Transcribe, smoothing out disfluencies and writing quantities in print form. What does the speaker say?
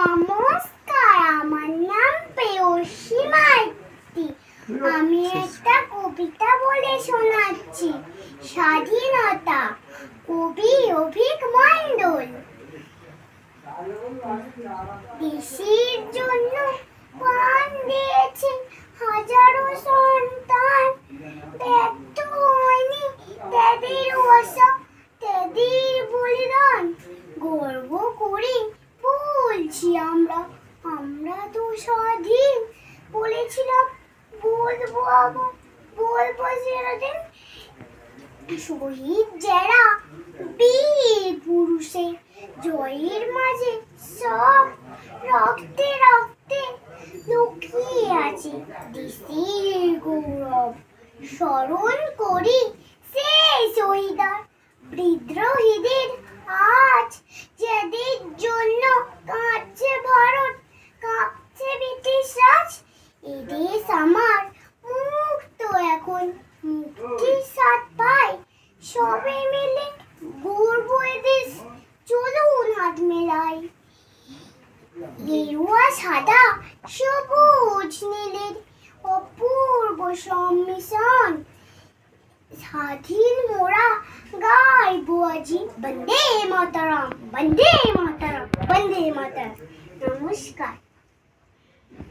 নমস্কার, আমার নাম প্রেয়সী মাইতি। আমি একটা কবিতা বলে শোনাচ্ছি। স্বাধীনতা, কবি অভিক মণ্ডল। দেশের জন্য প্রাণ দিয়েছেন হাজারো সন্তান, ব্যর্থ হয়নি তাদের আশা, তাদের বলিদান। গর্ব করে বলছি আমরা তো স্বাধীন। বলেছিলাম বলবো সেদিন, শহীদ যারা বীর পুরুষের জয়ের মাঝে সব রক্তে রক্তে লুকিয়ে আছে দেশের গৌরব। স্মরণ করি সেই শহীদার বিদ্রোহীদের আজ, যাদের জন্য কাঁদছে ভারত, কাঁপছে ব্রিটিশ রাজ। এদেশ আমার মুক্ত, এখন মুক্তির স্বাদ পায়। সবে মিলে গর্ব এদেশ, চলুন হাত মেলাই। গেরুয়া সাদা সবুজ নীলের অপূর্ব সম্মিশ্রণ, স্বাধীন মোরা গাইবো আজি বন্দে মাতরম, বন্দে মাতরম, বন্দে মাতরম। নমস্কার।